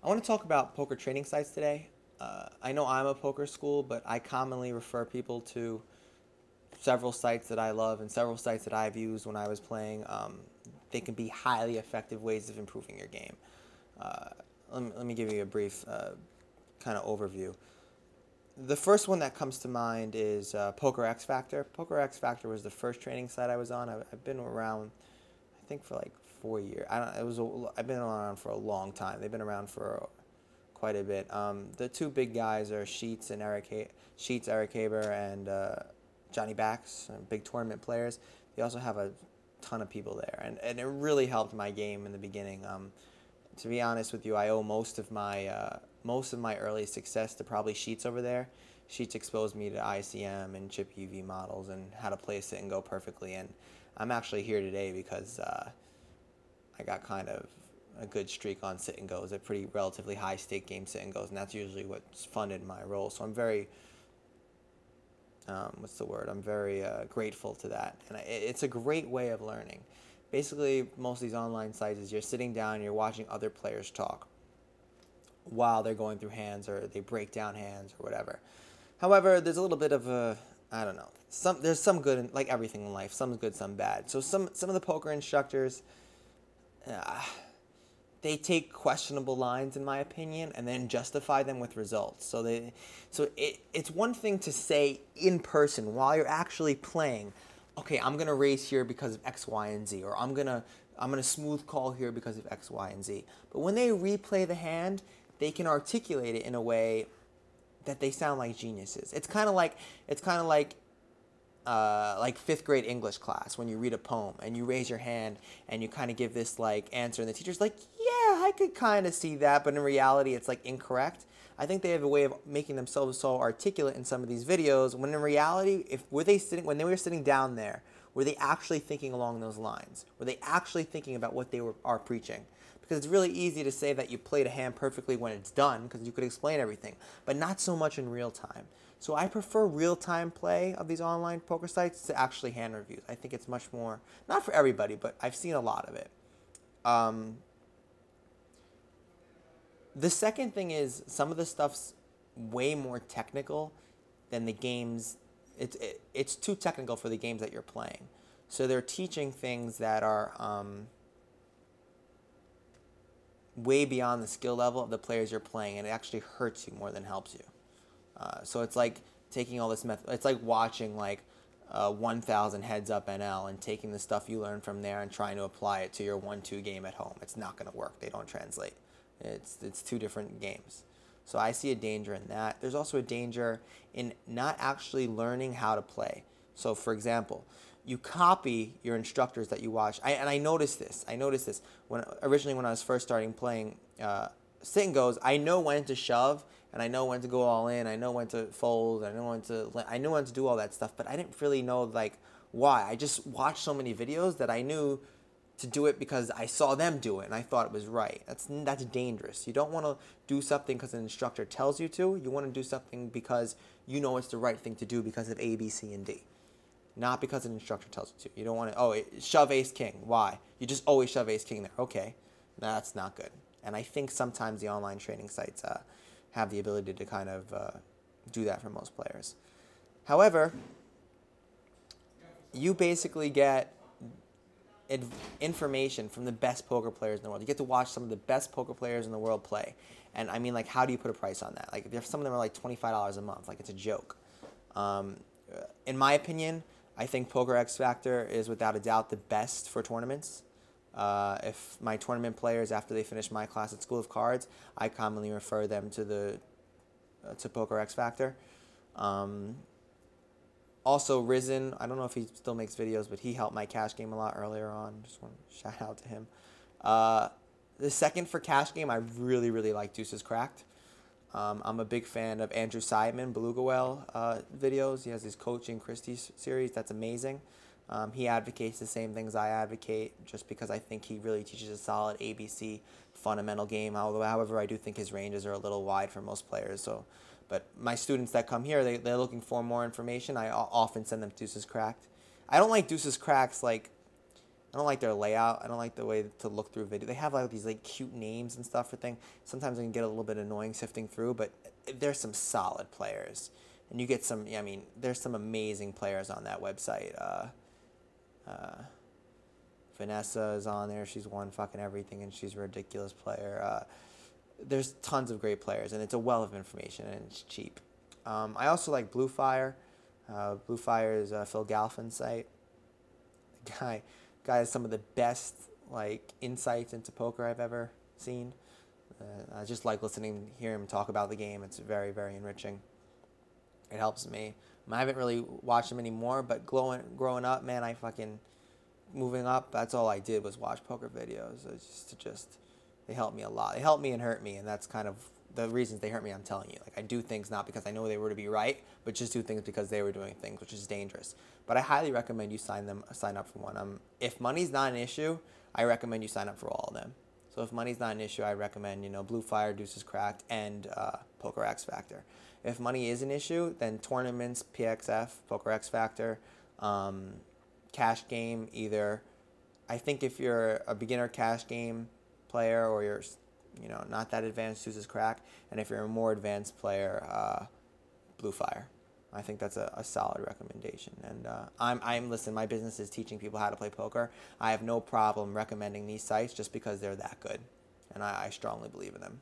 I want to talk about poker training sites today. I know I'm a poker school, but I commonly refer people to several sites that I love and several sites that I've used when I was playing. They can be highly effective ways of improving your game. Uh, let me give you a brief kind of overview. The first one that comes to mind is Poker X Factor. Poker X Factor was the first training site I was on. I've been around, I think, for like 4 years. I've been around for a long time. They've been around for quite a bit. The two big guys are Eric Haber, and Johnny Bax, big tournament players. They also have a ton of people there, and it really helped my game in the beginning. To be honest with you, I owe most of my early success to probably Sheets over there. Sheets exposed me to ICM and chip UV models and how to play sit and go perfectly. And I'm actually here today because I got kind of a good streak on sit and goes, a pretty relatively high stake game sit and goes, and that's usually what's funded my role. So I'm very I'm very grateful to that, and it's a great way of learning. Basically, most of these online sites is you're sitting down and you're watching other players talk while they're going through hands or they break down hands or whatever. However, there's a little bit of a, I don't know, there's some good, like everything in life, some good, some bad. So some of the poker instructors, they take questionable lines, in my opinion, and then justify them with results. So it's one thing to say in person while you're actually playing, okay, I'm gonna raise here because of X, Y, and Z, or I'm gonna smooth call here because of X, Y, and Z. But when they replay the hand, they can articulate it in a way that they sound like geniuses. It's kind of like fifth grade English class when you read a poem and you raise your hand and you kind of give this like answer, and the teacher's like, yeah, I could kind of see that, but in reality it's like incorrect. I think they have a way of making themselves so articulate in some of these videos when in reality, when they were sitting down there, were they actually thinking along those lines? Were they actually thinking about what they are preaching? Because it's really easy to say that you played a hand perfectly when it's done because you could explain everything, but not so much in real time. So I prefer real-time play of these online poker sites to actually hand reviews. I think it's much more, not for everybody, but I've seen a lot of it. The second thing is some of the stuff's way more technical than the games. It's too technical for the games that you're playing. So they're teaching things that are way beyond the skill level of the players you're playing, and it actually hurts you more than helps you. So it's like taking all this method. It's like watching like 1,000 heads up NL and taking the stuff you learn from there and trying to apply it to your 1-2 game at home. It's not going to work. They don't translate. It's two different games. So I see a danger in that. There's also a danger in not actually learning how to play. So for example, you copy your instructors that you watch. I noticed this. When I was first starting playing sit and goes. I know when to shove and I know when to go all in. I know when to fold. I know when to do all that stuff. But I didn't really know like why. I just watched so many videos that I knew to do it because I saw them do it and I thought it was right. That's dangerous. You don't want to do something because an instructor tells you to. You want to do something because you know it's the right thing to do because of A, B, C, and D. Not because an instructor tells you to. You don't want to, shove ace king. Why? You just always shove ace king there. Okay, that's not good. And I think sometimes the online training sites have the ability to kind of do that for most players. However, you basically get information from the best poker players in the world. You get to watch some of the best poker players in the world play. And I mean, like, how do you put a price on that? Like, if some of them are like $25 a month, like it's a joke. In my opinion, I think Poker X Factor is without a doubt the best for tournaments. If my tournament players, after they finish my class at School of Cards, I commonly refer them to Poker X Factor. Also, Risen, I don't know if he still makes videos, but he helped my cash game a lot earlier on. Just want to shout out to him. The second for cash game, I really, really like Deuces Cracked. I'm a big fan of Andrew Seidman, Beluga Well videos. He has his Coaching Christie series. That's amazing. He advocates the same things I advocate just because I think he really teaches a solid ABC fundamental game. However, I do think his ranges are a little wide for most players. But my students that come here, they're looking for more information. I often send them Deuces Cracked. I don't like Deuces Cracks like I don't like their layout. I don't like the way to look through video. They have like these like cute names and stuff for things. Sometimes it can get a little bit annoying sifting through, but there's some solid players, and you get some. I mean, there's some amazing players on that website. Vanessa is on there. She's won fucking everything, and she's a ridiculous player. There's tons of great players, and it's a wealth of information, and it's cheap. I also like Blue Fire. Blue Fire is Phil Galfin's site. The guy has some of the best like insights into poker I've ever seen. I just like listening, hear him talk about the game. It's very, very enriching. It helps me. I haven't really watched him anymore, but growing up, man, moving up, that's all I did was watch poker videos. They helped me a lot. They helped me and hurt me, and that's kind of the reasons they hurt me. I'm telling you, like I do things not because I know they were to be right, but just do things because they were doing things, which is dangerous. But I highly recommend you sign up for one. If money's not an issue, I recommend you sign up for all of them. So if money's not an issue, I recommend Blue Fire, Deuces Cracked, and Poker X Factor. If money is an issue, then tournaments, PXF, Poker X Factor, cash game. Either I think if you're a beginner cash game player or you're not that advanced, Deuces Crack, and if you're a more advanced player, Blue Fire. I think that's a solid recommendation. And listen, my business is teaching people how to play poker. I have no problem recommending these sites just because they're that good, and I strongly believe in them.